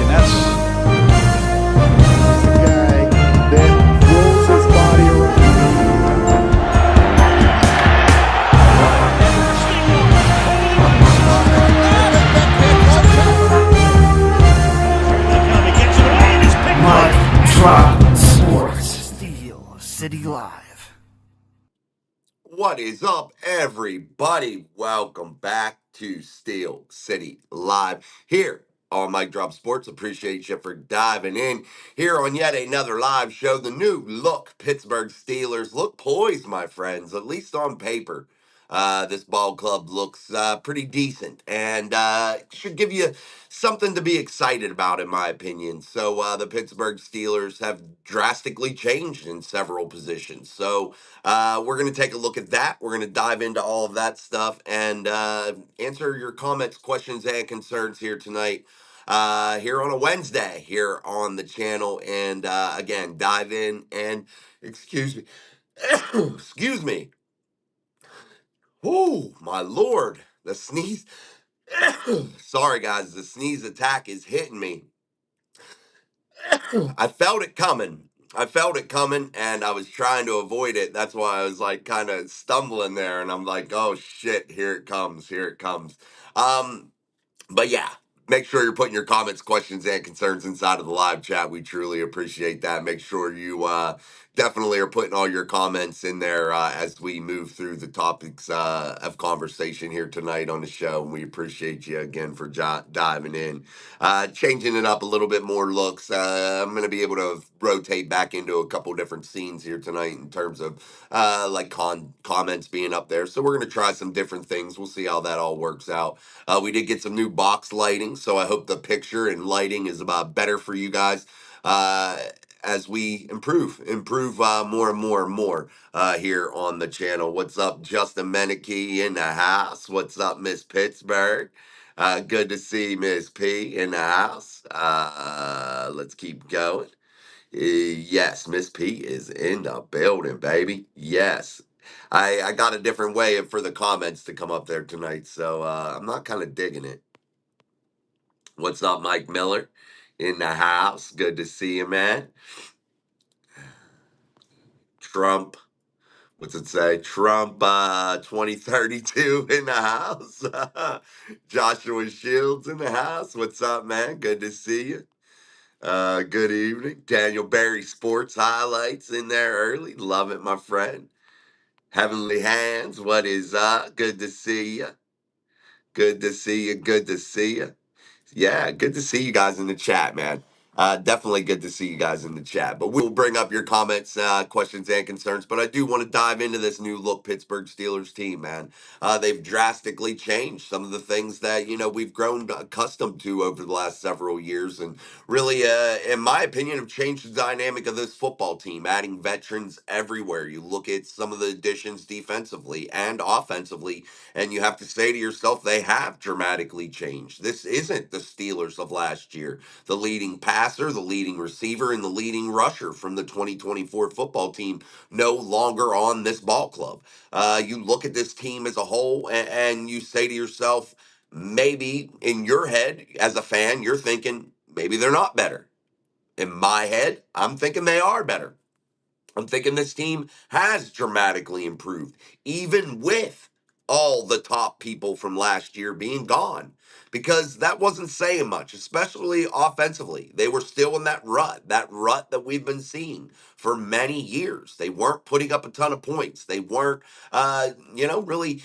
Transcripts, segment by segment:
and that's guy that rolls his body around. Mike Drop Sports. Steel City Live. What is up, everybody? Welcome back to Steel City Live here on Mike Drop Sports. Appreciate you for diving in here on yet another live show. The new look Pittsburgh Steelers look poised, my friends, at least on paper. This ball club looks pretty decent and should give you something to be excited about, in my opinion. So, the Pittsburgh Steelers have drastically changed in several positions. So, we're going to take a look at that. We're going to dive into all of that stuff and answer your comments, questions, and concerns here tonight. Here on a Wednesday, here on the channel, and again, dive in and excuse me, excuse me. Oh my lord, the sneeze. Sorry, guys, the sneeze attack is hitting me. I felt it coming. I felt it coming and I was trying to avoid it. That's why I was like kind of stumbling there and I'm like, oh shit, here it comes. Here it comes. Um, but yeah, make sure you're putting your comments, questions, and concerns inside of the live chat. We truly appreciate that. Make sure you definitely are putting all your comments in there as we move through the topics of conversation here tonight on the show. And we appreciate you again for diving in. Changing it up a little bit more looks. I'm going to be able to rotate back into a couple different scenes here tonight in terms of like comments being up there. So we're going to try some different things. We'll see how that all works out. We did get some new box lighting, so I hope the picture and lighting is better for you guys uh, as we improve more and more and more here on the channel. What's up, Justin Menike in the house? What's up, Miss Pittsburgh? Good to see Miss P in the house. Let's keep going. Yes, Miss P is in the building, baby. Yes. I got a different way for the comments to come up there tonight, so I'm not kind of digging it. What's up, Mike Miller in the house? Good to see you, man. Trump, what's it say? Trump 2032 in the house. Joshua Shields in the house. What's up, man? Good to see you. Good evening. Daniel Barry Sports Highlights in there early. Love it, my friend. Heavenly Hands, what is up? Good to see you. Good to see you. Good to see you. Yeah, good to see you guys in the chat, man. Definitely good to see you guys in the chat. But we'll bring up your comments, questions, and concerns. But I do want to dive into this new look Pittsburgh Steelers team, man. They've drastically changed some of the things that, we've grown accustomed to over the last several years. And really, in my opinion, have changed the dynamic of this football team, adding veterans everywhere. You look at some of the additions defensively and offensively, and you have to say to yourself, they have dramatically changed. This isn't the Steelers of last year. The leading passer, the leading receiver, and the leading rusher from the 2024 football team no longer on this ball club. You look at this team as a whole and you say to yourself, maybe in your head as a fan, you're thinking maybe they're not better. In my head, I'm thinking they are better. I'm thinking this team has dramatically improved, even with all the top people from last year being gone, because that wasn't saying much, especially offensively. They were still in that rut that we've been seeing for many years. They weren't putting up a ton of points. They weren't, really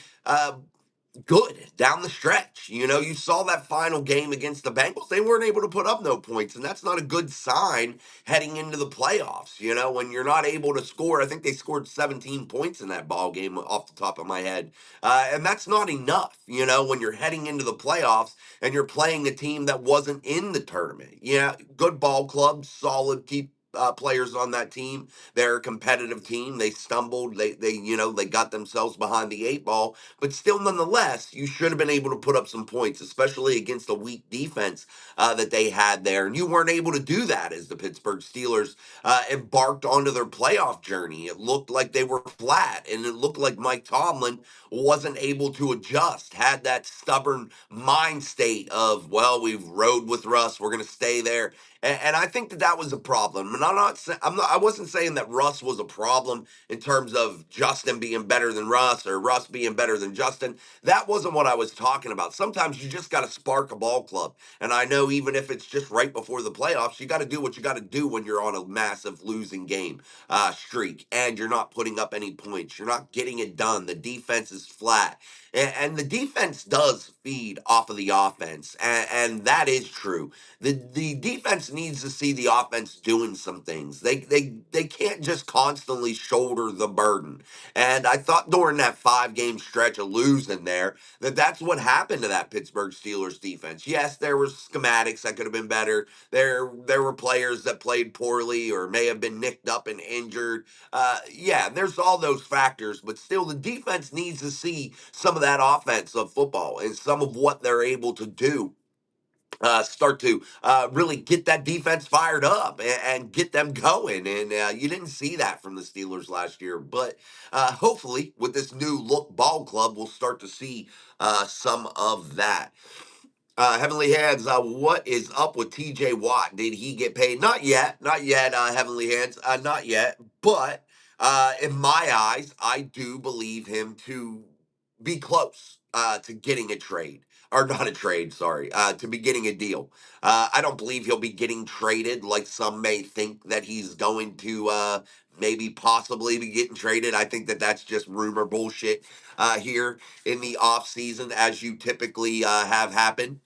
good down the stretch. You saw that final game against the Bengals. They weren't able to put up no points, and that's not a good sign heading into the playoffs. When you're not able to score, I think they scored 17 points in that ball game off the top of my head. And that's not enough, when you're heading into the playoffs and you're playing a team that wasn't in the tournament. Yeah, good ball club, solid, keep players on that team. They're a competitive team. They stumbled. They got themselves behind the eight ball. But still, nonetheless, you should have been able to put up some points, especially against a weak defense that they had there. And you weren't able to do that as the Pittsburgh Steelers embarked onto their playoff journey. It looked like they were flat, and it looked like Mike Tomlin wasn't able to adjust, had that stubborn mind state of, well, we've rode with Russ, we're going to stay there. And I think that that was a problem. And I wasn't saying that Russ was a problem in terms of Justin being better than Russ or Russ being better than Justin. That wasn't what I was talking about. Sometimes you just got to spark a ball club. And I know even if it's just right before the playoffs, you got to do what you got to do when you're on a massive losing game streak and you're not putting up any points. You're not getting it done. The defense is flat. And the defense does feed off of the offense. And that is true. The defense needs to see the offense doing some things. They can't just constantly shoulder the burden. And I thought during that 5 game stretch of losing there that's what happened to that Pittsburgh Steelers defense. Yes, there were schematics that could have been better. There were players that played poorly or may have been nicked up and injured. Yeah, there's all those factors, but still the defense needs to see some of that offense of football and some of what they're able to do start to really get that defense fired up and get them going. And you didn't see that from the Steelers last year. But hopefully, with this new look ball club, we'll start to see some of that. Heavenly Hands, what is up with TJ Watt? Did he get paid? Not yet. Not yet, Heavenly Hands. Not yet. But in my eyes, I do believe him to be close to getting a trade. Or not a trade, sorry, to be getting a deal. I don't believe he'll be getting traded like some may think that he's going to maybe possibly be getting traded. I think that that's just rumor bullshit here in the off season, as you typically have happen.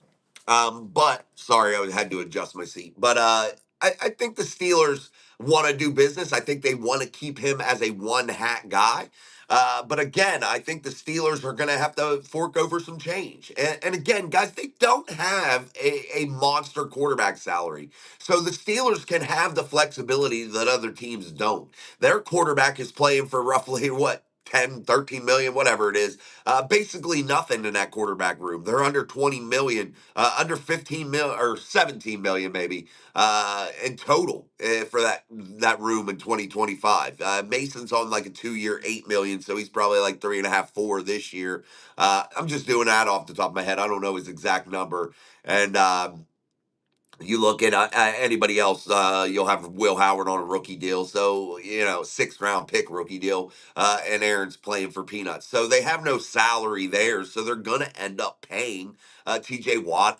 But sorry, I had to adjust my seat. But I think the Steelers want to do business. I think they want to keep him as a one hat guy. But again, I think the Steelers are going to have to fork over some change. And again, guys, they don't have a monster quarterback salary. So the Steelers can have the flexibility that other teams don't. Their quarterback is playing for roughly what? 10, 13 million, whatever it is. Basically nothing in that quarterback room. They're under 20 million, under 15 mil or 17 million maybe in total for that room in 2025. Mason's on like a 2 year, 8 million, so he's probably like 3.5, 4 this year. I'm just doing that off the top of my head. I don't know his exact number. And you look at anybody else, you'll have Will Howard on a rookie deal. So, 6th round pick rookie deal. And Aaron's playing for peanuts. So they have no salary there. So they're going to end up paying TJ Watt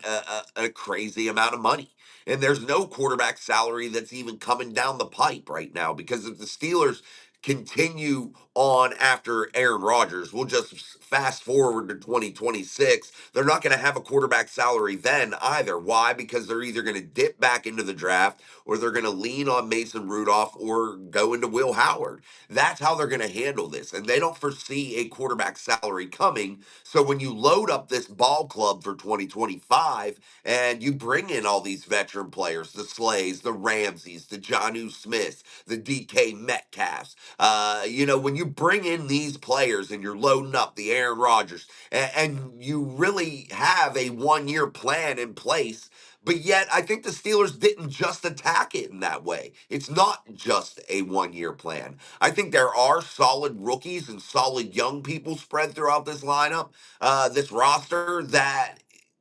a crazy amount of money. And there's no quarterback salary that's even coming down the pipe right now because if the Steelers continue on after Aaron Rodgers, we'll just fast forward to 2026. They're not going to have a quarterback salary then either. Why? Because they're either going to dip back into the draft or they're going to lean on Mason Rudolph or go into Will Howard. That's how they're going to handle this. And they don't foresee a quarterback salary coming. So when you load up this ball club for 2025 and you bring in all these veteran players, the Slays, the Ramseys, the Jonnu Smiths, the DK Metcalfs, when you bring in these players and you're loading up the Aaron Rodgers and you really have a 1 year plan in place, but yet I think the Steelers didn't just attack it in that way. It's not just a 1 year plan. I think there are solid rookies and solid young people spread throughout this lineup, this roster that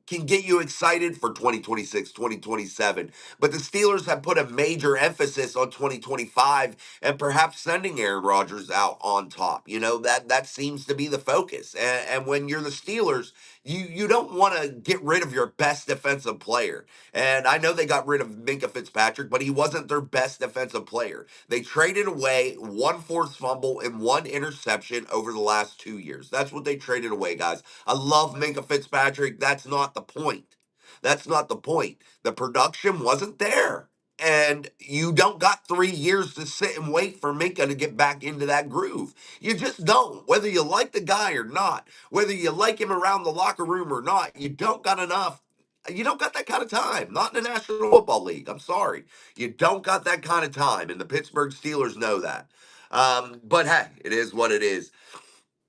can get you excited for 2026, 2027. But the Steelers have put a major emphasis on 2025 and perhaps sending Aaron Rodgers out on top. That seems to be the focus. And when you're the Steelers, you don't want to get rid of your best defensive player. And I know they got rid of Minkah Fitzpatrick, but he wasn't their best defensive player. They traded away 1 forced fumble and 1 interception over the last 2 years. That's what they traded away, guys. I love Minkah Fitzpatrick. That's not the point. That's not the point. The production wasn't there. And you don't got 3 years to sit and wait for Minka to get back into that groove. You just don't. Whether you like the guy or not, whether you like him around the locker room or not, you don't got enough You don't got that kind of time. Not in the National Football League. I'm sorry. You don't got that kind of time, and the Pittsburgh Steelers know that. But hey, it is what it is.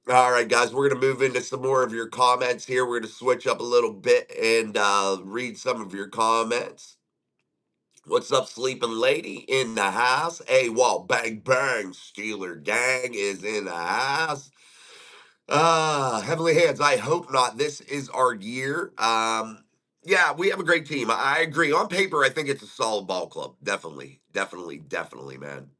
All right, guys, we're going to move into some more of your comments here. We're going to switch up a little bit and read some of your comments. What's up, sleeping lady in the house? Hey, Walt, bang, bang, Steeler gang is in the house. Heavenly Hands, I hope not. This is our year. Yeah, we have a great team. I agree. On paper, I think it's a solid ball club. Definitely, definitely, definitely, man.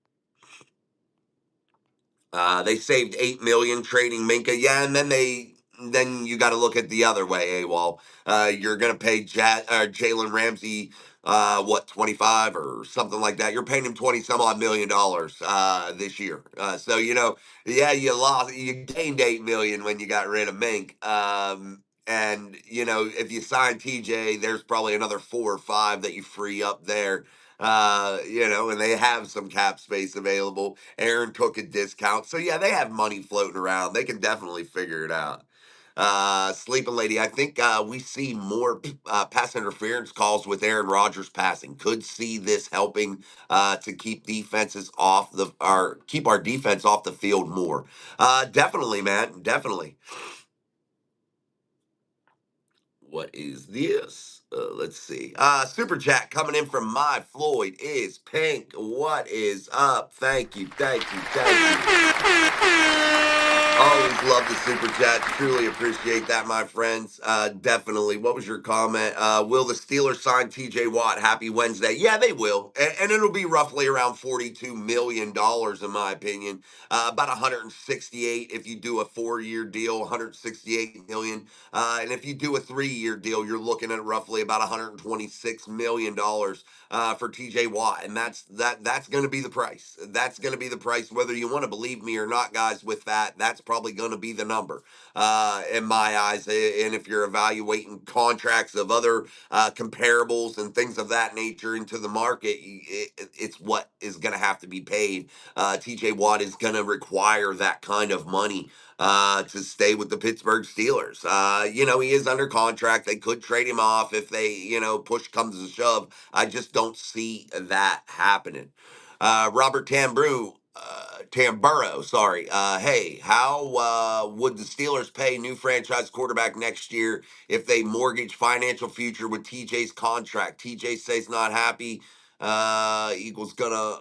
They saved 8 million trading Minka. Yeah, and then you got to look at the other way, AWOL. You're gonna pay Jalen Ramsey what 25 or something like that. You're paying him 20 some odd $1 million this year. So yeah, you gained 8 million when you got rid of Mink. And if you sign TJ, there's probably another 4 or 5 that you free up there. And they have some cap space available. Aaron took a discount. So yeah, they have money floating around. They can definitely figure it out. Sleeping lady, I think we see more pass interference calls with Aaron Rodgers passing. Could see this helping to keep defenses off keep our defense off the field more. Definitely, man. Definitely. What is this? Let's see. Super chat coming in from my Floyd is pink. What is up? Thank you, thank you, thank you. Always love the super chat. Truly appreciate that, my friends. Definitely. What was your comment? Will the Steelers sign TJ Watt? Happy Wednesday. Yeah, they will. And it'll be roughly around $42 million, in my opinion. About 168 if you do a 4-year deal, 168 million. And if you do a 3-year deal, you're looking at roughly about $126 million for TJ Watt. And that's going to be the price. That's going to be the price, whether you want to believe me or not, guys, with that. That's probably going to be the number in my eyes. And if you're evaluating contracts of other comparables and things of that nature into the market, it's what is going to have to be paid. TJ Watt is going to require that kind of money to stay with the Pittsburgh Steelers. He is under contract. They could trade him off if they, push comes to shove. I just don't see that happening. Robert Tamburo, sorry. Hey, how would the Steelers pay new franchise quarterback next year if they mortgage financial future with TJ's contract? TJ says not happy. Eagles gonna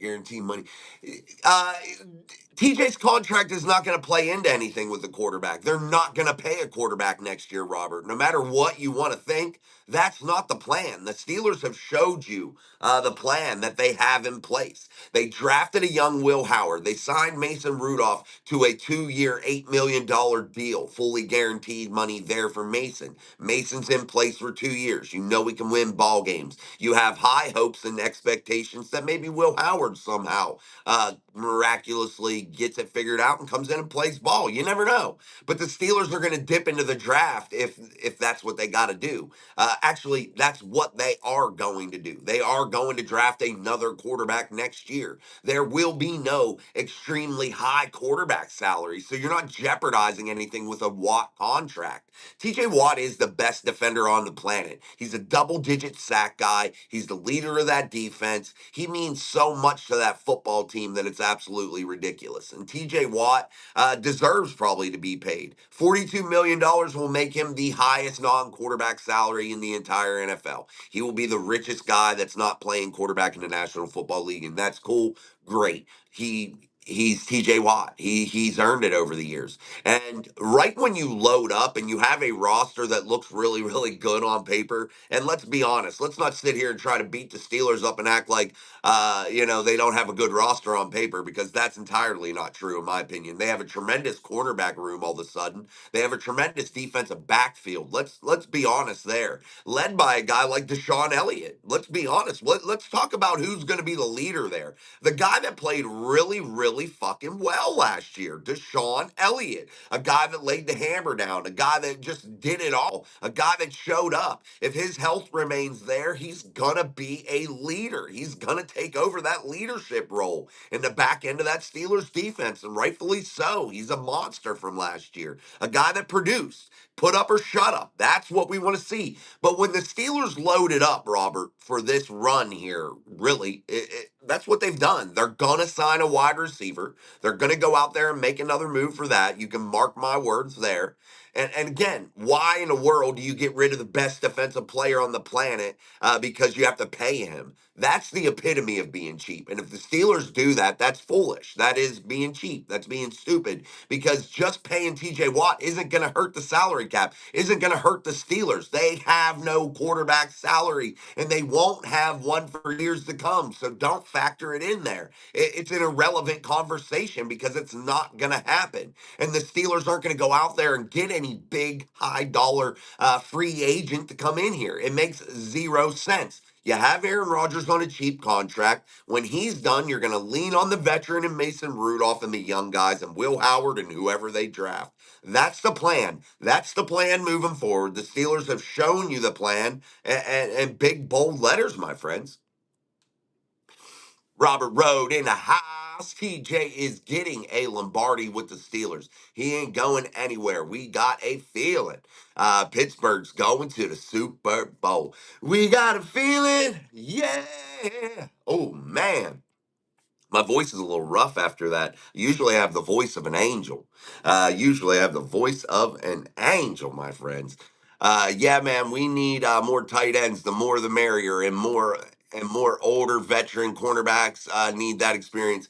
guarantee money. Uh, TJ's contract is not going to play into anything with the quarterback. They're not going to pay a quarterback next year, Robert. No matter what you want to think, that's not the plan. The Steelers have showed you the plan that they have in place. They drafted a young Will Howard. They signed Mason Rudolph to a 2-year, $8 million deal, fully guaranteed money there for Mason. Mason's in place for 2 years. You know he can win ball games. You have high hopes and expectations that maybe Will Howard somehow miraculously gets it figured out and comes in and plays ball. You never know. But the Steelers are going to dip into the draft if that's what they got to do. Actually, that's what they are going to do. They are going to draft another quarterback next year. There will be no extremely high quarterback salary, so you're not jeopardizing anything with a Watt contract. TJ Watt is the best defender on the planet. He's a double-digit sack guy. He's the leader of that defense. He means so much to that football team that it's absolutely ridiculous. And TJ Watt deserves probably to be paid. $42 million will make him the highest non-quarterback salary in the entire NFL. He will be the richest guy that's not playing quarterback in the National Football League, and that's cool. Great. He's TJ Watt. He's earned it over the years. And right when you load up and you have a roster that looks really, really good on paper, and let's be honest, let's not sit here and try to beat the Steelers up and act like they don't have a good roster on paper, because that's entirely not true in my opinion. They have a tremendous cornerback room all of a sudden. They have a tremendous defensive backfield. Let's be honest there. Led by a guy like Deshaun Elliott. Let's be honest. Let's talk about who's going to be the leader there. The guy that played really, really really fucking well last year. Deshaun Elliott, a guy that laid the hammer down, a guy that just did it all, a guy that showed up. If his health remains there, he's gonna be a leader. He's gonna take over that leadership role in the back end of that Steelers defense, and rightfully so. He's a monster from last year, a guy that produced. Put up or shut up. That's what we want to see. But when the Steelers loaded up, Robert, for this run here, really, that's what they've done. They're going to sign a wide receiver. They're going to go out there and make another move for that. You can mark my words there. And again, why in the world do you get rid of the best defensive player on the planet because you have to pay him? That's the epitome of being cheap. And if the Steelers do that, that's foolish. That is being cheap. That's being stupid, because just paying TJ Watt isn't going to hurt the salary cap, isn't going to hurt the Steelers. They have no quarterback salary, and they won't have one for years to come. So don't factor it in there. It's an irrelevant conversation because it's not going to happen. And the Steelers aren't going to go out there and get any big, high dollar free agent to come in here. It makes zero sense. You have Aaron Rodgers on a cheap contract. When he's done, you're going to lean on the veteran and Mason Rudolph and the young guys and Will Howard and whoever they draft. That's the plan. That's the plan moving forward. The Steelers have shown you the plan, and big, bold letters, my friends. Robert Road in the house. TJ is getting a Lombardi with the Steelers. He ain't going anywhere. We got a feeling. Pittsburgh's going to the Super Bowl. We got a feeling. Yeah. Oh, man. My voice is a little rough after that. Usually I have the voice of an angel. Usually I have the voice of an angel, my friends. Yeah, man, we need more tight ends. The more the merrier, and more older veteran cornerbacks need that experience.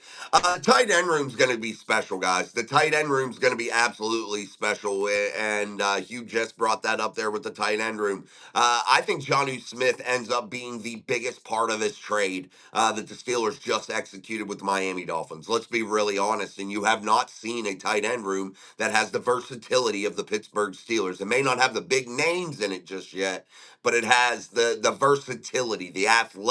Tight end room's going to be special, guys. The tight end room's going to be absolutely special, and Hugh just brought that up there with the tight end room. I think Jonnu Smith ends up being the biggest part of this trade that the Steelers just executed with the Miami Dolphins. Let's be really honest, and you have not seen a tight end room that has the versatility of the Pittsburgh Steelers. It may not have the big names in it just yet, but it has the versatility, the athleticism,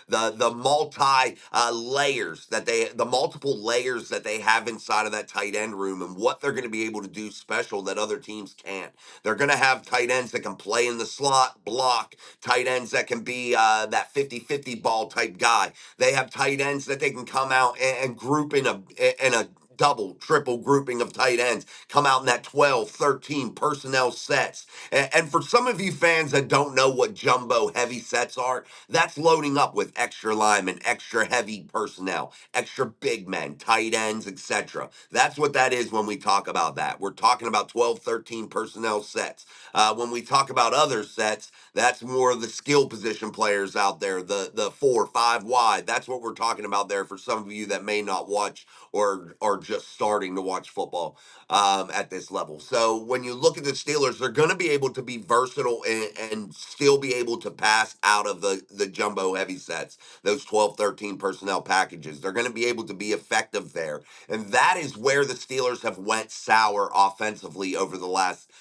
the multi layers that the multiple layers that they have inside of that tight end room, and what they're going to be able to do special that other teams can't. They're going to have tight ends that can play in the slot, block, tight ends that can be that 50-50 ball type guy. They have tight ends that they can come out and group in a double, triple grouping of tight ends, come out in that 12, 13 personnel sets. And for some of you fans that don't know what jumbo heavy sets are, that's loading up with extra linemen, extra heavy personnel, extra big men, tight ends, etc. That's what that is when we talk about that. We're talking about 12, 13 personnel sets. When we talk about other sets, that's more of the skill position players out there, the 4, 5 wide. That's what we're talking about there for some of you that may not watch or are just starting to watch football at this level. So when you look at the Steelers, they're going to be able to be versatile and still be able to pass out of the jumbo heavy sets, those 12, 13 personnel packages. They're going to be able to be effective there. And that is where the Steelers have went sour offensively over the last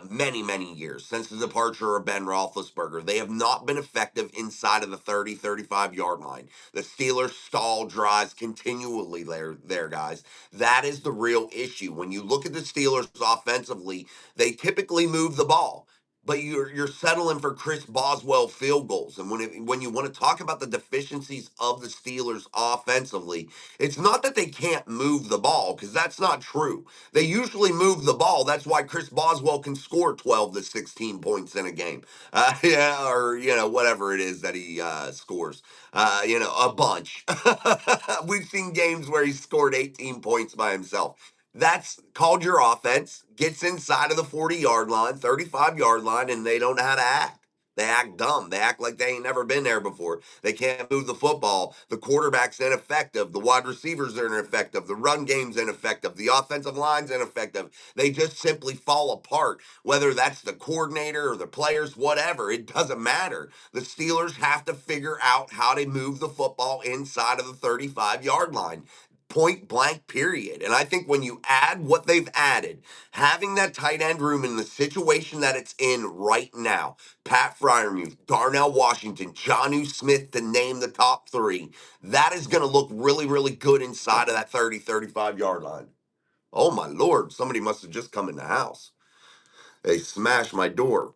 many, many years. Since the departure of Ben Roethlisberger, they have not been effective inside of the 30, 35-yard line. The Steelers stall drives continually there, guys. That is the real issue. When you look at the Steelers offensively, they typically move the ball, but you're settling for Chris Boswell field goals. And when you want to talk about the deficiencies of the Steelers offensively, it's not that they can't move the ball, because that's not true. They usually move the ball. That's why Chris Boswell can score 12 to 16 points in a game. Yeah, or whatever it is that he scores. A bunch. We've seen games where he scored 18 points by himself. That's called your offense, gets inside of the 40-yard line, 35-yard line, and they don't know how to act. They act dumb. They act like they ain't never been there before. They can't move the football. The quarterback's ineffective. The wide receivers are ineffective. The run game's ineffective. The offensive line's ineffective. They just simply fall apart, whether that's the coordinator or the players, whatever. It doesn't matter. The Steelers have to figure out how to move the football inside of the 35-yard line. point blank period. And I think when you add what they've added, having that tight end room in the situation that it's in right now, Pat Fryermuth, Darnell Washington, Jonnu Smith, to name the top three, that is going to look really, really good inside of that 30, 35-yard line. Oh my Lord, somebody must have just come in the house. They smashed my door.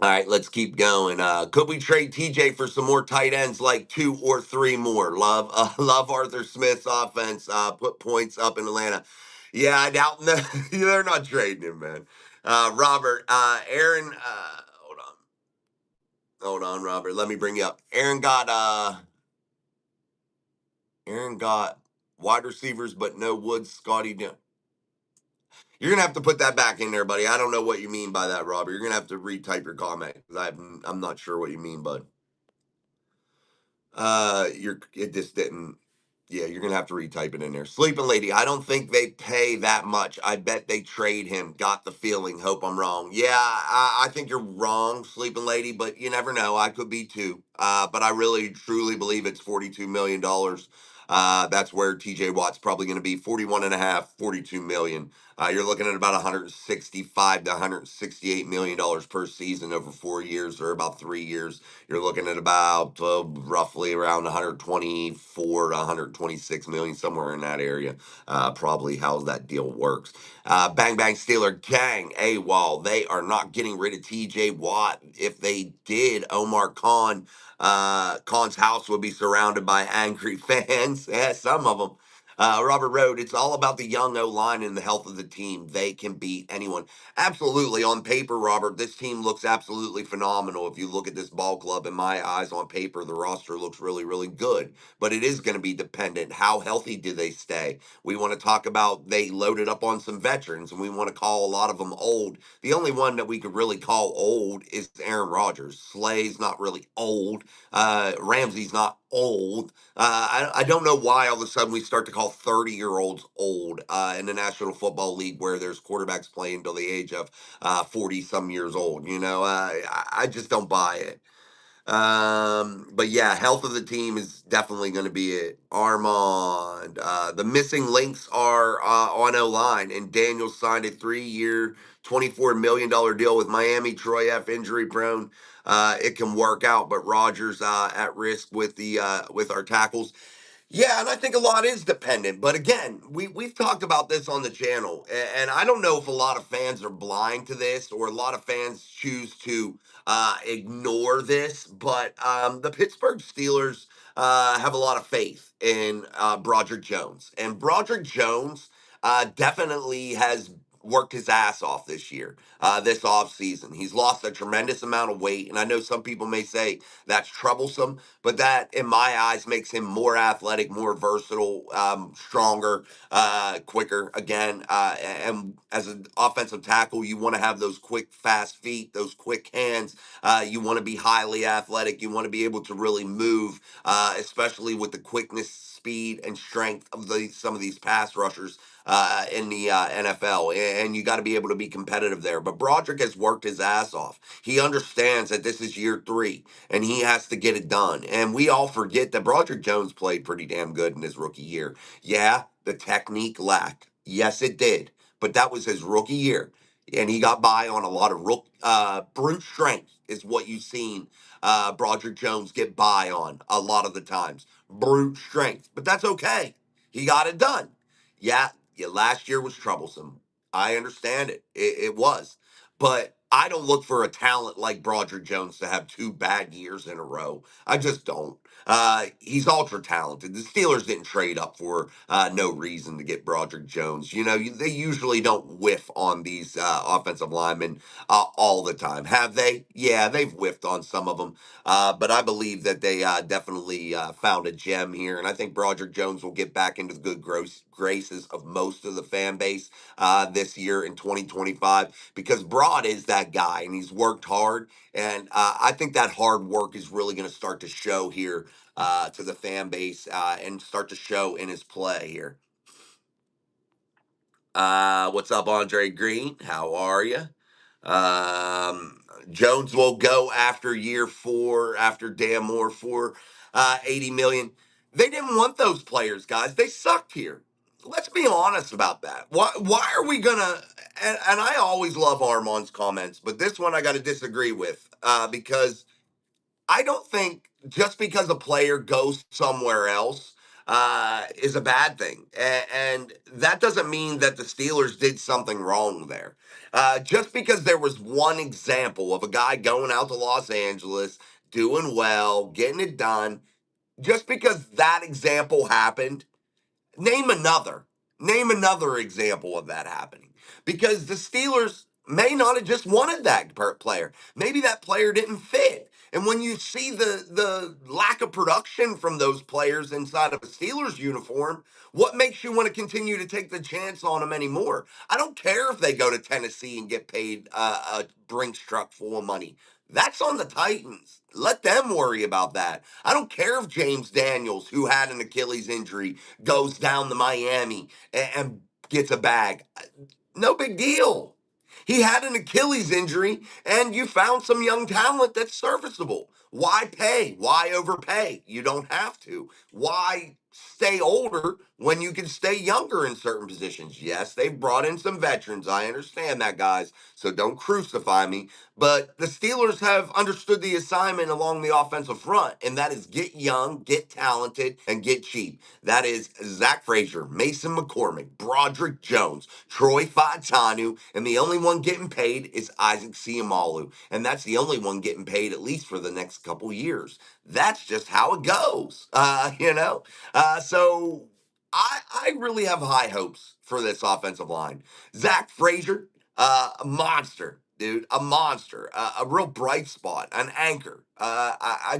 All right, let's keep going. Could we trade TJ for some more tight ends, like 2 or 3 more? Love Arthur Smith's offense. Put points up in Atlanta. Yeah, I doubt they're not trading him, man. Robert, Aaron, hold on, Robert. Let me bring you up. Aaron got wide receivers, but no Woods, Scotty. You're gonna have to put that back in there, buddy. I don't know what you mean by that, Robert. You're gonna have to retype your comment because I'm not sure what you mean, bud. It just didn't. Yeah, you're gonna have to retype it in there. Sleeping Lady, I don't think they pay that much. I bet they trade him. Got the feeling. Hope I'm wrong. Yeah, I think you're wrong, Sleeping Lady, but you never know. I could be too. But I really truly believe it's $42 million. That's where TJ Watt's probably going to be 41 and a half, 42 million. You're looking at about 165 to 168 million dollars per season over 4 years, or about 3 years. You're looking at about roughly around 124 to 126 million, somewhere in that area. Probably how that deal works. Bang Bang Steeler Gang, while they are not getting rid of TJ Watt, if they did, Khan's house would be surrounded by angry fans. Yeah, some of them. Robert Road, it's all about the young O line and the health of the team. They can beat anyone. Absolutely. On paper, Robert, this team looks absolutely phenomenal. If you look at this ball club, in my eyes, on paper, the roster looks really, really good. But it is going to be dependent. How healthy do they stay? We want to talk about they loaded up on some veterans, and we want to call a lot of them old. The only one that we could really call old is Aaron Rodgers. Slay's not really old. Ramsey's not old. I don't know why all of a sudden we start to call 30-year-olds old in the National Football League, where there's quarterbacks playing until the age of 40 some years old. I just don't buy it. But yeah, health of the team is definitely going to be it. Armand, the missing links are on O line, and Daniel signed a 3-year, $24 million deal with Miami. Troy F. injury prone. It can work out, but Rogers at risk with our tackles. Yeah, and I think a lot is dependent. But again, we've talked about this on the channel, and I don't know if a lot of fans are blind to this, or a lot of fans choose to ignore this. But the Pittsburgh Steelers have a lot of faith in Broderick Jones, and Broderick Jones definitely has worked his ass off this year, this offseason. He's lost a tremendous amount of weight, and I know some people may say that's troublesome, but that, in my eyes, makes him more athletic, more versatile, stronger, quicker. Again, and as an offensive tackle, you want to have those quick, fast feet, those quick hands. You want to be highly athletic. You want to be able to really move, especially with the quickness, speed, and strength of some of these pass rushers in the NFL, and you got to be able to be competitive there. But Broderick has worked his ass off. He understands that this is year 3, and he has to get it done. And we all forget that Broderick Jones played pretty damn good in his rookie year. Yeah, the technique lacked. Yes, it did. But that was his rookie year, and he got by on a lot of brute strength is what you've seen Broderick Jones get by on a lot of the times. Brute strength. But that's okay. He got it done. Yeah, last year was troublesome. I understand it. It was. But I don't look for a talent like Broderick Jones to have 2 bad years in a row. I just don't. He's ultra talented. The Steelers didn't trade up for no reason to get Broderick Jones. They usually don't whiff on these offensive linemen all the time. Have they? Yeah, they've whiffed on some of them. But I believe that they definitely found a gem here. And I think Broderick Jones will get back into the good graces of most of the fan base this year in 2025, because Broad is that guy, and he's worked hard. And I think that hard work is really going to start to show here to the fan base and start to show in his play here. What's up, Andre Green? How are you? Jones will go after year 4, after Dan Moore, for 80 million. They didn't want those players, guys. They sucked here. Let's be honest about that. Why are we gonna? And I always love Armand's comments, but this one I got to disagree with because I don't think just because a player goes somewhere else is a bad thing. And that doesn't mean that the Steelers did something wrong there. Just because there was one example of a guy going out to Los Angeles, doing well, getting it done, just because that example happened, Name another. Name another example of that happening. Because the Steelers may not have just wanted that player. Maybe that player didn't fit. And when you see the lack of production from those players inside of a Steelers uniform, what makes you want to continue to take the chance on them anymore? I don't care if they go to Tennessee and get paid a Brinks truck full of money. That's on the Titans. Let them worry about that. I don't care if James Daniels, who had an Achilles injury, goes down to Miami and gets a bag. No big deal. He had an Achilles injury, and you found some young talent that's serviceable. Why pay? Why overpay? You don't have to. Why stay older when you can stay younger in certain positions? Yes, they've brought in some veterans. I understand that, guys. So don't crucify me. But the Steelers have understood the assignment along the offensive front, and that is get young, get talented, and get cheap. That is Zach Frazier, Mason McCormick, Broderick Jones, Troy Fautanu, and the only one getting paid is Isaac Siamalu. And that's the only one getting paid at least for the next couple years. That's just how it goes, So I really have high hopes for this offensive line. Zach Frazier, a monster, dude, a monster, a real bright spot, an anchor. I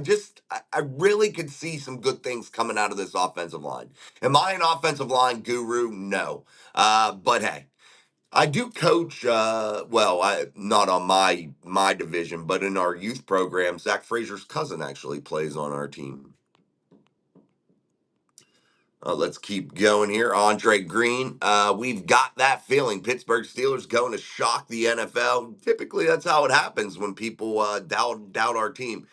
really could see some good things coming out of this offensive line. Am I an offensive line guru? No. But hey, I do coach. Well, I not on my division, but in our youth program, Zach Frazier's cousin actually plays on our team. Let's keep going here. Andre Green. We've got that feeling. Pittsburgh Steelers going to shock the NFL. Typically, that's how it happens when people doubt our team.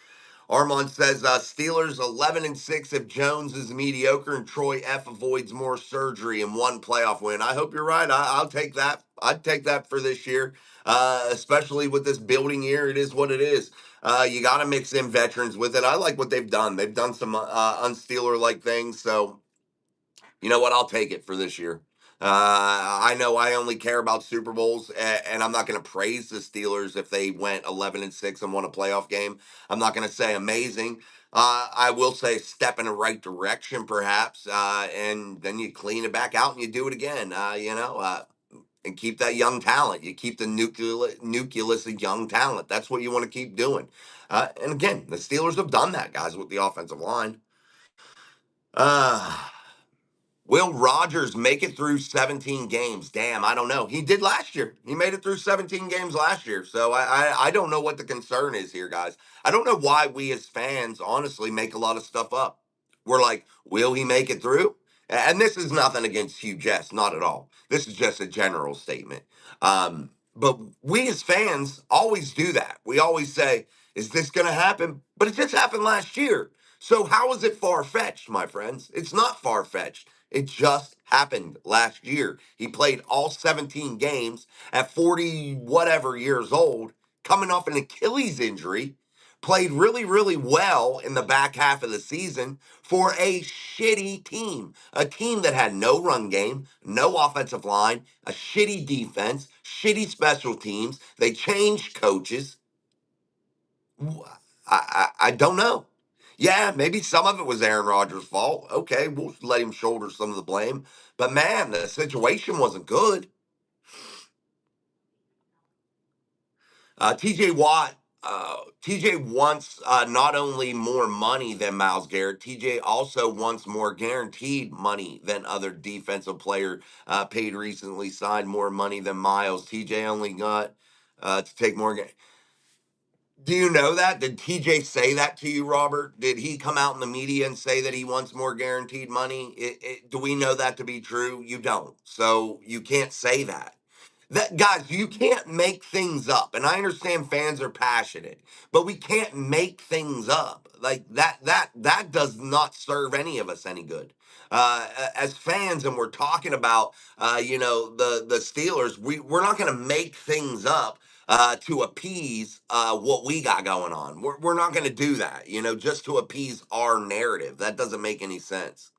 Armand says Steelers 11-6 if Jones is mediocre and Troy F avoids more surgery and one playoff win. I hope you're right. I'll take that. I'd take that for this year, especially with this building year. It is what it is. You got to mix in veterans with it. I like what they've done. They've done some unsteeler like things. So you know what? I'll take it for this year. I know I only care about Super Bowls, and I'm not going to praise the Steelers if they went 11-6 and won a playoff game. I'm not going to say amazing. I will say step in the right direction, perhaps, and then you clean it back out and you do it again. And keep that young talent. You keep the nucleus of young talent. That's what you want to keep doing. And again, the Steelers have done that, guys, with the offensive line. Uh, Will Rogers make it through 17 games? Damn, I don't know. He did last year. He made it through 17 games last year. So I don't know what the concern is here, guys. I don't know why we as fans honestly make a lot of stuff up. We're like, will he make it through? And this is nothing against Hugh Jess, not at all. This is just a general statement. But we as fans always do that. We always say, is this going to happen? But it just happened last year. So how is it far fetched, my friends? It's not far fetched. It just happened last year. He played all 17 games at 40 whatever years old, coming off an Achilles injury, played really, really well in the back half of the season for a shitty team. A team that had no run game, no offensive line, a shitty defense, shitty special teams. They changed coaches. I don't know. Yeah, maybe some of it was Aaron Rodgers' fault. Okay, we'll let him shoulder some of the blame. But man, the situation wasn't good. TJ Watt, TJ wants not only more money than Miles Garrett, TJ also wants more guaranteed money than other defensive player paid recently, signed more money than Miles. TJ only got to take more. Do you know that? Did TJ say that to you, Robert? Did he come out in the media and say that he wants more guaranteed money? Do we know that to be true? You don't. So you can't say that. That guys, you can't make things up. And I understand fans are passionate, but we can't make things up. Like that does not serve any of us any good. As fans, and we're talking about the Steelers, we're not going to make things up to appease what we got going on. We're not going to do that, just to appease our narrative. That doesn't make any sense.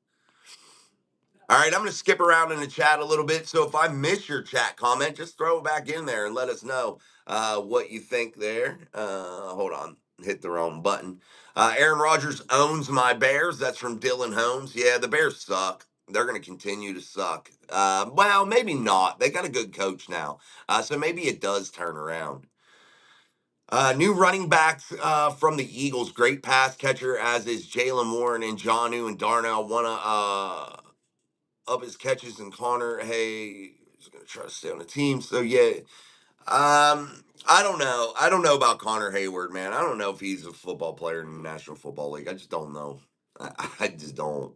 All right, I'm going to skip around in the chat a little bit. So if I miss your chat comment, just throw it back in there and let us know what you think there. Hold on, hit the wrong button. Aaron Rodgers owns my Bears. That's from Dylan Holmes. Yeah, the Bears suck. They're going to continue to suck. Well, maybe not. They got a good coach now. So maybe it does turn around. New running backs from the Eagles. Great pass catcher, as is Jalen Warren and Jonnu and Darnell. Want to up his catches, and Connor, hey, he's gonna try to stay on the team. So yeah, I don't know. I don't know about Connor Hayward, man. I don't know if he's a football player in the National Football League. I just don't know. I just don't.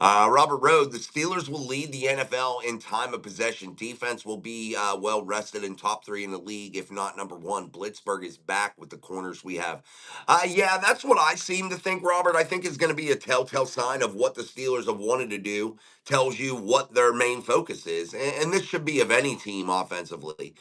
Robert Road, the Steelers will lead the NFL in time of possession. Defense will be well rested and top three in the league, if not number one. Blitzburg is back with the corners we have. Yeah, that's what I seem to think, Robert. I think is going to be a telltale sign of what the Steelers have wanted to do. Tells you what their main focus is. And this should be of any team offensively.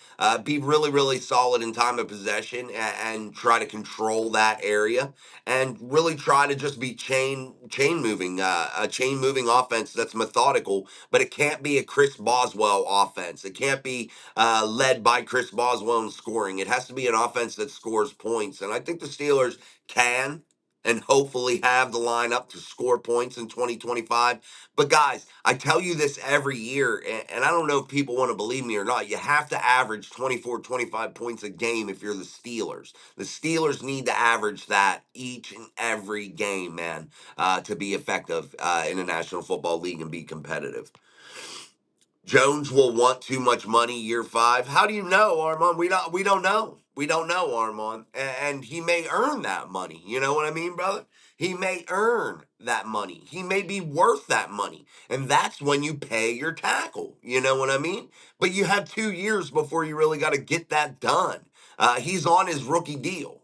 Be really, really solid in time of possession and try to control that area and really try to just be chain moving, a chain moving offense that's methodical. But it can't be a Chris Boswell offense. It can't be led by Chris Boswell in scoring. It has to be an offense that scores points. And I think the Steelers can and hopefully have the lineup to score points in 2025. But guys, I tell you this every year, and I don't know if people want to believe me or not. You have to average 24, 25 points a game if you're the Steelers. The Steelers need to average that each and every game, man, to be effective in the National Football League and be competitive. Jones will want too much money year 5. How do you know, Armand? We don't know. We don't know, Armand. And he may earn that money. You know what I mean, brother? He may earn that money. He may be worth that money. And that's when you pay your tackle. You know what I mean? But you have 2 years before you really got to get that done. He's on his rookie deal.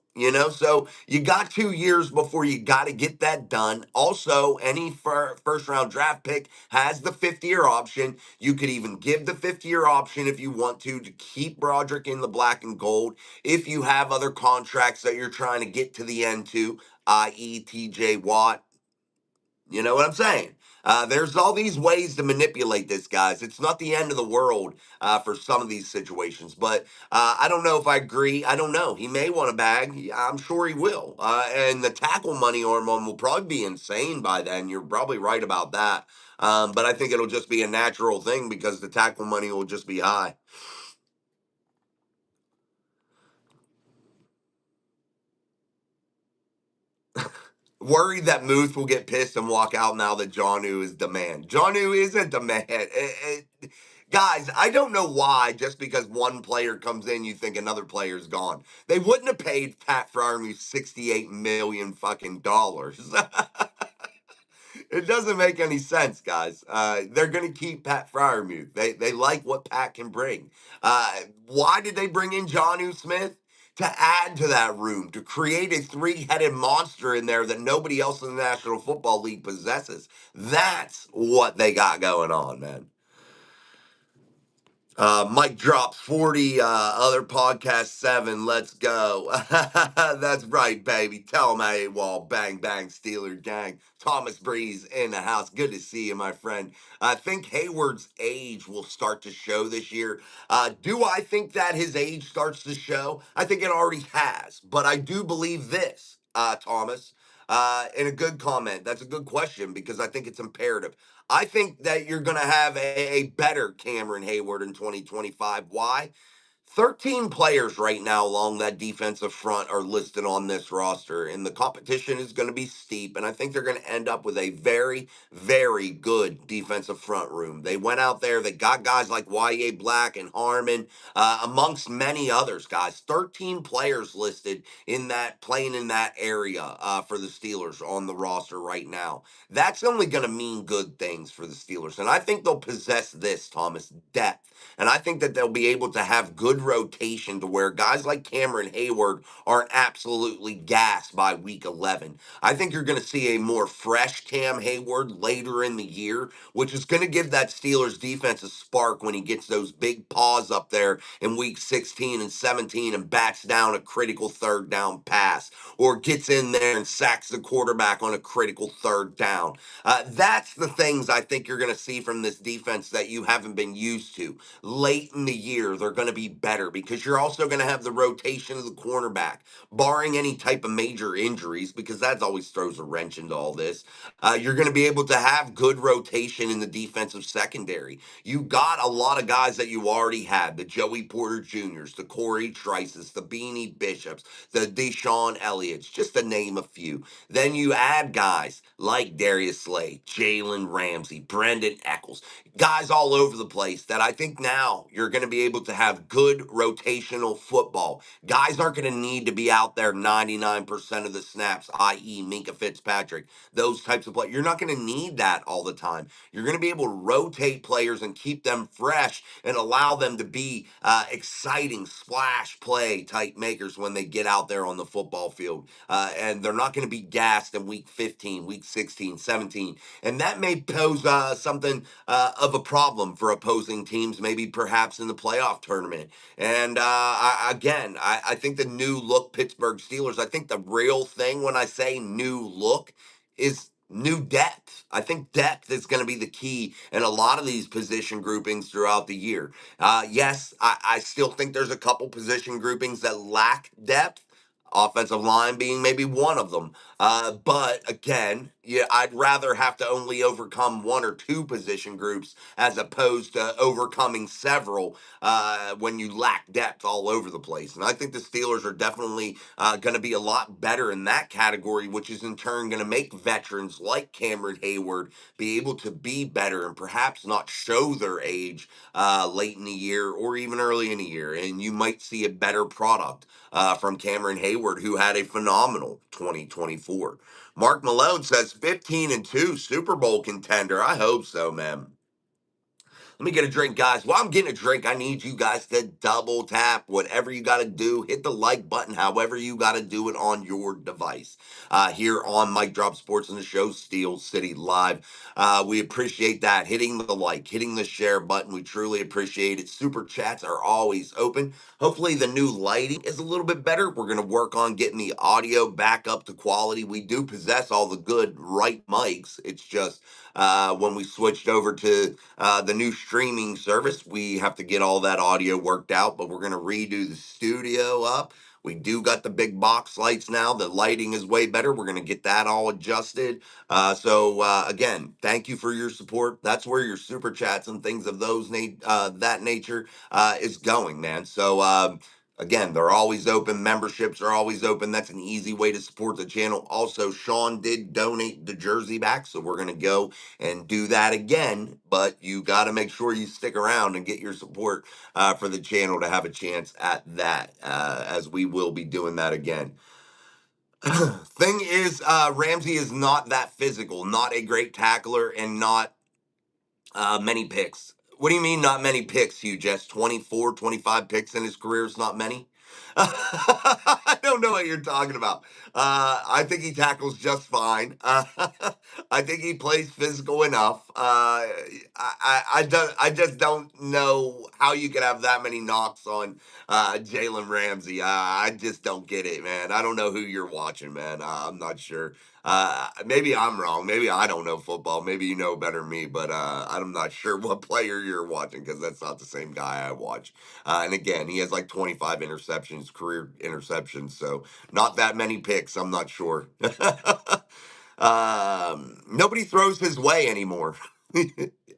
So you got 2 years before you got to get that done. Also, any first round draft pick has the 5th-year option. You could even give the 5th-year option if you want to keep Broderick in the black and gold. If you have other contracts that you're trying to get to the end to, i.e., TJ Watt, you know what I'm saying? There's all these ways to manipulate this, guys. It's not the end of the world for some of these situations, but I don't know if I agree. I don't know. He may want a bag. I'm sure he will. And the tackle money on him will probably be insane by then. You're probably right about that. But I think it'll just be a natural thing because the tackle money will just be high. Worried that Muth will get pissed and walk out now that Jonnu is demand. Jonnu is a demand. Guys, I don't know why just because one player comes in, you think another player's gone. They wouldn't have paid Pat Freiermuth 68 million fucking dollars. It doesn't make any sense, guys. They're going to keep Pat Freiermuth. They like what Pat can bring. Why did they bring in Jonnu Smith? To add to that room, to create a three-headed monster in there that nobody else in the National Football League possesses. That's what they got going on, man. Mike drops 40, other podcast 7. Let's go. That's right, baby. Tell him AWOL. Bang, bang, Steeler gang. Thomas Breeze in the house. Good to see you, my friend. I think Hayward's age will start to show this year. Do I think that his age starts to show? I think it already has. But I do believe this, Thomas. In a good comment. That's a good question because I think it's imperative. I think that you're going to have a better Cameron Hayward in 2025. Why? 13 players right now along that defensive front are listed on this roster, and the competition is going to be steep. And I think they're going to end up with a very, very good defensive front room. They went out there, they got guys like Y.A. Black and Harmon, amongst many others, guys. 13 players listed in that, playing in that area for the Steelers on the roster right now. That's only going to mean good things for the Steelers. And I think they'll possess this, Thomas, depth. And I think that they'll be able to have good rotation to where guys like Cameron Hayward aren't absolutely gassed by week 11. I think you're going to see a more fresh Cam Hayward later in the year, which is going to give that Steelers defense a spark when he gets those big paws up there in week 16 and 17 and bats down a critical third down pass or gets in there and sacks the quarterback on a critical third down. That's the things I think you're going to see from this defense that you haven't been used to. Late in the year, they're going to be better because you're also going to have the rotation of the cornerback, barring any type of major injuries, because that always throws a wrench into all this. You're going to be able to have good rotation in the defensive secondary. You got a lot of guys that you already had, the Joey Porter Jr.'s, the Corey Trices, the Beanie Bishops, the Deshaun Elliott's, just to name a few. Then you add guys like Darius Slay, Jalen Ramsey, Brendan Eccles, guys all over the place that I think now you're going to be able to have good rotational football. Guys aren't going to need to be out there 99% of the snaps, i.e. Minka Fitzpatrick, those types of players. You're not going to need that all the time. You're going to be able to rotate players and keep them fresh and allow them to be exciting splash play type makers when they get out there on the football field. And they're not going to be gassed in week 15, week 16, 17. And that may pose something of a problem for opposing teams, maybe perhaps in the playoff tournament. And I think the new look Pittsburgh Steelers, I think the real thing when I say new look is new depth. I think depth is going to be the key in a lot of these position groupings throughout the year. Yes, I still think there's a couple position groupings that lack depth. Offensive line being maybe one of them. But again, yeah, I'd rather have to only overcome one or two position groups as opposed to overcoming several when you lack depth all over the place. And I think the Steelers are definitely going to be a lot better in that category, which is in turn going to make veterans like Cameron Hayward be able to be better and perhaps not show their age late in the year or even early in the year. And you might see a better product from Cameron Hayward, who had a phenomenal 2024. Mark Malone says 15-2 Super Bowl contender. I hope so, man. Let me get a drink, guys. While I'm getting a drink, I need you guys to double tap whatever you got to do. Hit the like button, however you got to do it on your device. Here on Mike Drop Sports and the show, Steel City Live. We appreciate that. Hitting the like, hitting the share button. We truly appreciate it. Super chats are always open. Hopefully, the new lighting is a little bit better. We're going to work on getting the audio back up to quality. We do possess all the good right mics. It's just when we switched over to the new streaming service, we have to get all that audio worked out, but we're going to redo the studio up. We do got the big box lights now. The lighting is way better. We're going to get that all adjusted. Again, thank you for your support. That's where your super chats and things of that nature is going, man. Again, they're always open. Memberships are always open. That's an easy way to support the channel. Also, Sean did donate the jersey back, so we're going to go and do that again. But you got to make sure you stick around and get your support for the channel to have a chance at that, as we will be doing that again. Thing is, Ramsey is not that physical, not a great tackler, and not many picks. What do you mean not many picks, Hugh? Just 24, 25 picks in his career is not many? I don't know what you're talking about. I think he tackles just fine. I think he plays physical enough. I just don't know how you could have that many knocks on Jalen Ramsey. I just don't get it, man. I don't know who you're watching, man. I'm not sure. Maybe I'm wrong. Maybe I don't know football. Maybe you know better than me, but I'm not sure what player you're watching because that's not the same guy I watch. And again, he has like 25 interceptions, career interceptions, so not that many picks. I'm not sure. Nobody throws his way anymore.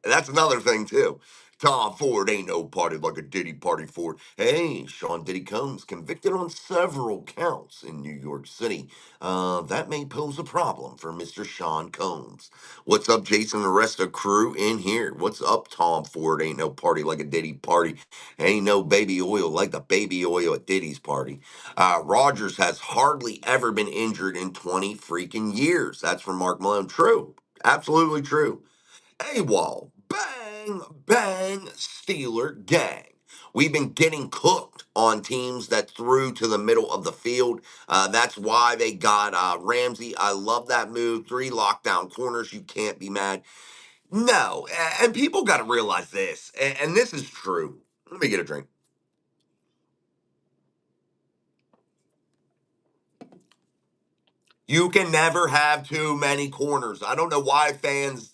That's another thing too. Tom Ford ain't no party like a Diddy party Ford. Hey, Sean Diddy Combs convicted on several counts in New York City. That may pose a problem for Mr. Sean Combs. What's up, Jason? The rest of crew in here. What's up, Tom Ford? Ain't no party like a Diddy party. Ain't no baby oil like the baby oil at Diddy's party. Rogers has hardly ever been injured in 20 freaking years. That's from Mark Malone. True. Absolutely true. AWOL. Bang, bang, Steeler gang. We've been getting cooked on teams that threw to the middle of the field. That's why they got Ramsey. I love that move. 3 lockdown corners. You can't be mad. No, and people got to realize this, and this is true. Let me get a drink. You can never have too many corners. I don't know why fans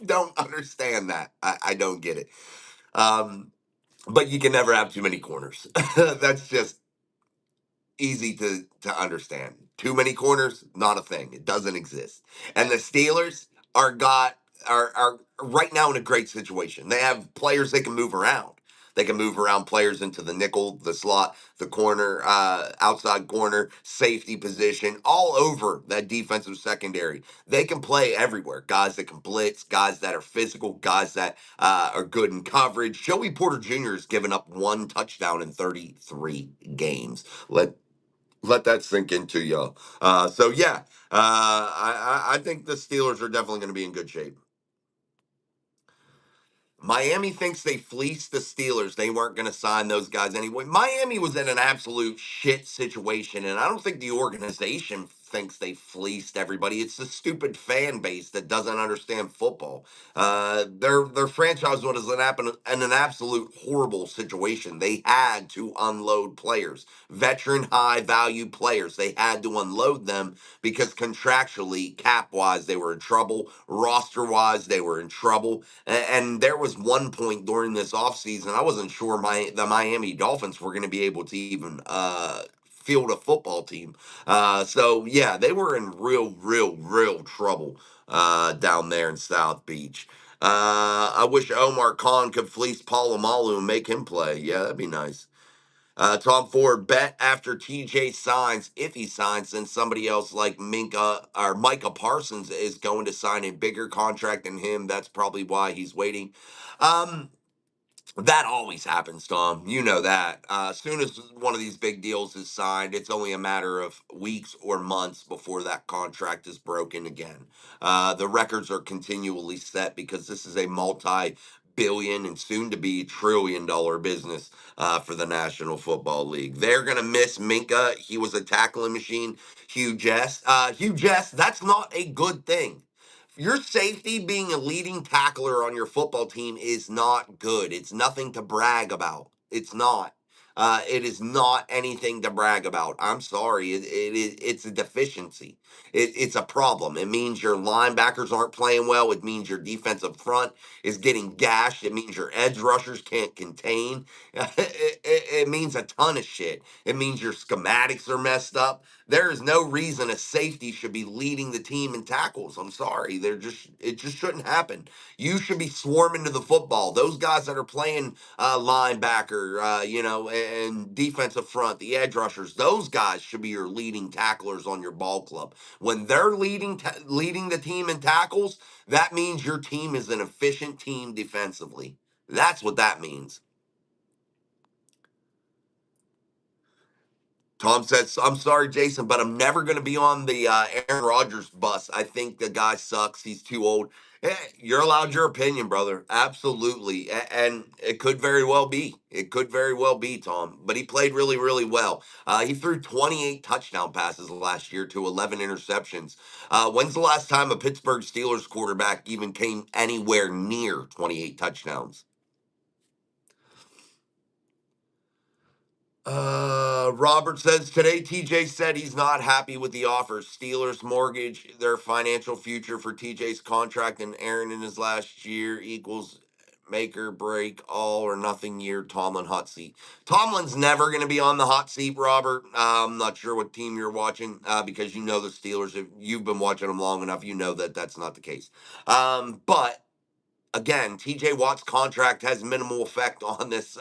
don't understand that. I don't get it. Um, but you can never have too many corners. That's just easy to understand. Too many corners, not a thing. It doesn't exist. And the Steelers are right now in a great situation. They have players they can move around. They can move around players into the nickel, the slot, the corner, outside corner, safety position, all over that defensive secondary. They can play everywhere. Guys that can blitz, guys that are physical, guys that are good in coverage. Joey Porter Jr. has given up 1 touchdown in 33 games. Let that sink into y'all. So yeah, I think the Steelers are definitely going to be in good shape. Miami thinks they fleeced the Steelers. They weren't going to sign those guys anyway. Miami was in an absolute shit situation, and I don't think the organization thinks they fleeced everybody. It's the stupid fan base that doesn't understand football. Their franchise was in an absolute horrible situation. They had to unload players, veteran high value players. They had to unload them because contractually, cap wise, they were in trouble. Roster wise, they were in trouble. And there was one point during this offseason, I wasn't sure the Miami Dolphins were going to be able to even field a football team. So, yeah, they were in real trouble down there in South Beach. I wish Omar Khan could fleece Palomalu and make him play. Yeah, that'd be nice. Tom Ford bet after TJ signs, if he signs, then somebody else like Minka or Micah Parsons is going to sign a bigger contract than him. That's probably why he's waiting. Um, that always happens, Tom. You know that. As soon as one of these big deals is signed, it's only a matter of weeks or months before that contract is broken again. The records are continually set because this is a multi-billion and soon to be $1 trillion business for the National Football League. They're going to miss Minka. He was a tackling machine. Hugh Jess, that's not a good thing. Your safety being a leading tackler on your football team is not good. It's nothing to brag about. It's not. It is not anything to brag about. I'm sorry. It's a deficiency. It's a problem. It means your linebackers aren't playing well. It means your defensive front is getting gashed. It means your edge rushers can't contain. It means a ton of shit. It means your schematics are messed up. There is no reason a safety should be leading the team in tackles. I'm sorry. It just shouldn't happen. You should be swarming to the football. Those guys that are playing linebacker, and defensive front, the edge rushers, those guys should be your leading tacklers on your ball club. When they're leading the team in tackles, that means your team is an efficient team defensively. That's what that means. Tom says, I'm sorry, Jason, but I'm never going to be on the Aaron Rodgers bus. I think the guy sucks. He's too old. You're allowed your opinion, brother. Absolutely. And it could very well be. It could very well be, Tom. But he played really well. He threw 28 touchdown passes last year to 11 interceptions. When's the last time a Pittsburgh Steelers quarterback even came anywhere near 28 touchdowns? Robert says today TJ said he's not happy with the offers. Steelers mortgage their financial future for TJ's contract and Aaron in his last year equals make or break all or nothing year Tomlin hot seat. Tomlin's never going to be on the hot seat, Robert. I'm not sure what team you're watching because you know the Steelers. If you've been watching them long enough, you know that that's not the case. But again, TJ Watt's contract has minimal effect on this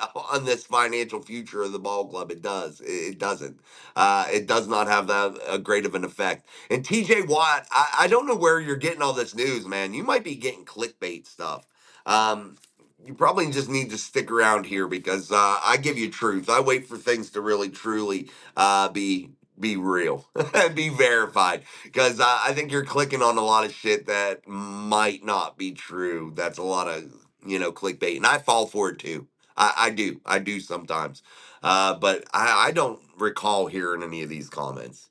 financial future of the ball club. It does. It doesn't. It does not have that great of an effect. And TJ Watt, I don't know where you're getting all this news, man. You might be getting clickbait stuff. Um, you probably just need to stick around here because I give you truth. I wait for things to really truly be real and be verified because I think you're clicking on a lot of shit that might not be true. That's a lot of clickbait, and I fall for it too. I do sometimes, but I don't recall hearing any of these comments.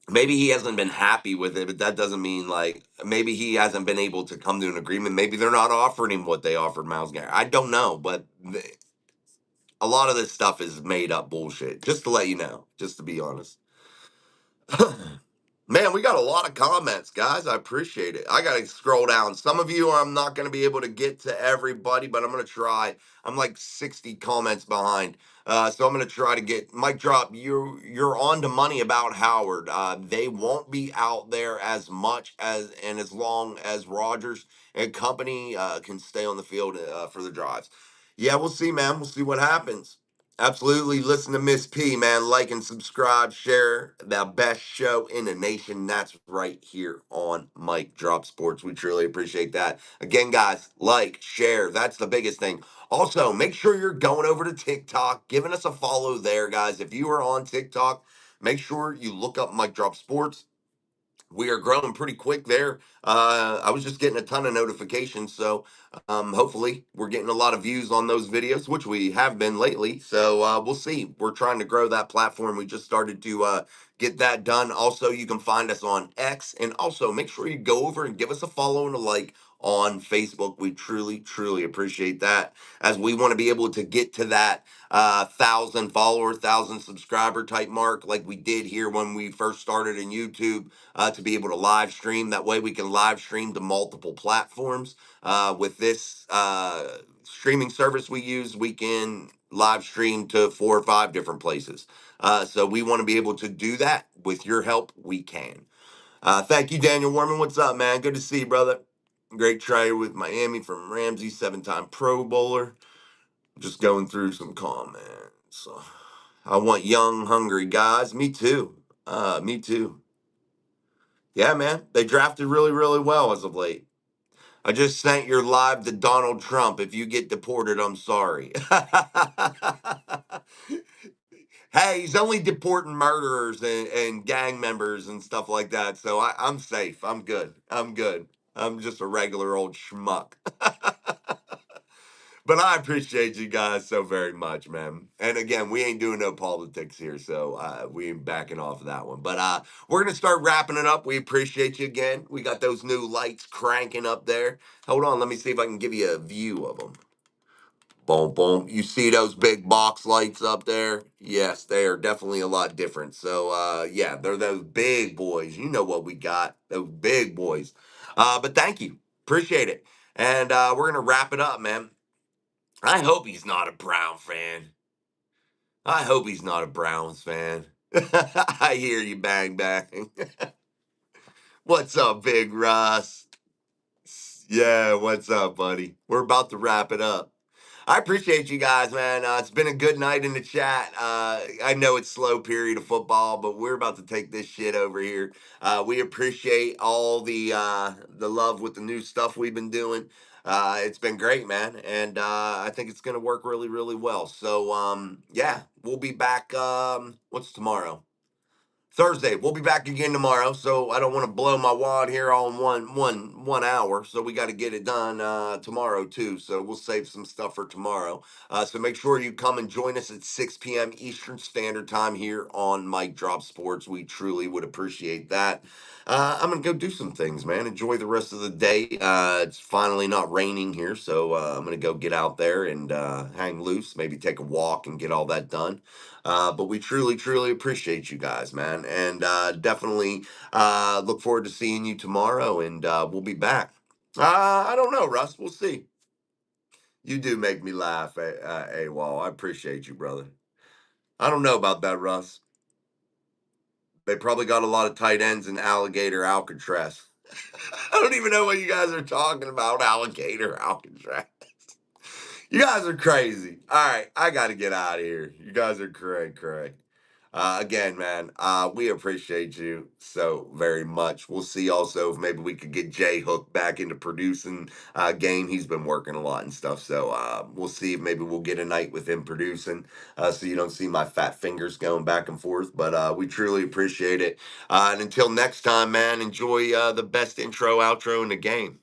Maybe he hasn't been happy with it, but that doesn't mean like maybe he hasn't been able to come to an agreement. Maybe they're not offering him what they offered Miles Garrett. I don't know, but a lot of this stuff is made up bullshit. Just to let you know, just to be honest. Man, we got a lot of comments, guys. I appreciate it. I got to scroll down. Some of you I'm not going to be able to get to everybody, but I'm going to try. I'm like 60 comments behind. So I'm going to try to get Mike Drop. You're on to money about Howard. They won't be out there as much as long as Rogers and company can stay on the field for the drives. Yeah, we'll see, man. We'll see what happens. Absolutely. Listen to Miss P, man. Like and subscribe, share the best show in the nation. That's right here on Mike Drop Sports. We truly appreciate that. Again, guys, like, share. That's the biggest thing. Also, make sure you're going over to TikTok, giving us a follow there, guys. If you are on TikTok, make sure you look up Mike Drop Sports. We are growing pretty quick there. I was just getting a ton of notifications, so hopefully we're getting a lot of views on those videos, which we have been lately. So we'll see. We're trying to grow that platform. We just started to get that done. Also, you can find us on X, and also make sure you go over and give us a follow and a like on Facebook. We truly, truly appreciate that, as we want to be able to get to that 1,000 follower, 1,000 subscriber type mark, like we did here when we first started in YouTube, to be able to live stream. That way we can live stream to multiple platforms. With this streaming service we use, we can live stream to 4 or 5 different places. So we want to be able to do that. With your help, we can. Thank you, Daniel Warman. What's up, man? Good to see you, brother. Great try with Miami from Ramsey, 7-time Pro Bowler. Just going through some comments. I want young, hungry guys. Me too. Me too. Yeah, man. They drafted really, really well as of late. I just sent your live to Donald Trump. If you get deported, I'm sorry. Hey, he's only deporting murderers and gang members and stuff like that. So I'm safe. I'm good. I'm good. I'm just a regular old schmuck. But I appreciate you guys so very much, man. And again, we ain't doing no politics here, so we ain't backing off of that one. But we're gonna start wrapping it up. We appreciate you again. We got those new lights cranking up there. Hold on, let me see if I can give you a view of them. Boom, boom. You see those big box lights up there? Yes, they are definitely a lot different. So yeah, they're those big boys. You know what we got? Those big boys. But thank you, appreciate it. And we're gonna wrap it up, man. I hope he's not a Brown fan. I hope he's not a Browns fan. I hear you, bang bang. What's up, Big Russ? Yeah, what's up, buddy? We're about to wrap it up. I appreciate you guys, man. It's been a good night in the chat. I know it's slow period of football, but we're about to take this shit over here. We appreciate all the love with the new stuff we've been doing. It's been great, man, and I think it's gonna work really, really well. So, yeah, we'll be back. What's tomorrow? Thursday. We'll be back again tomorrow. So I don't want to blow my wad here all in one hour. So we got to get it done tomorrow too. So we'll save some stuff for tomorrow. So make sure you come and join us at 6 p.m. Eastern Standard Time here on Mike Drop Sports. We truly would appreciate that. I'm gonna go do some things, man. Enjoy the rest of the day. It's finally not raining here, so I'm gonna go get out there and hang loose. Maybe take a walk and get all that done. But we truly, truly appreciate you guys, man. And definitely look forward to seeing you tomorrow. And we'll be back. I don't know, Russ. We'll see. You do make me laugh, AWOL. I appreciate you, brother. I don't know about that, Russ. They probably got a lot of tight ends in Alligator Alcatraz. I don't even know what you guys are talking about. Alligator, Alcatraz. You guys are crazy. All right, I got to get out of here. You guys are cray. Again, man, we appreciate you so very much. We'll see also if maybe we could get Jay Hook back into producing game. He's been working a lot and stuff. So we'll see if maybe we'll get a night with him producing so you don't see my fat fingers going back and forth. But we truly appreciate it. And until next time, man, enjoy the best intro, outro in the game.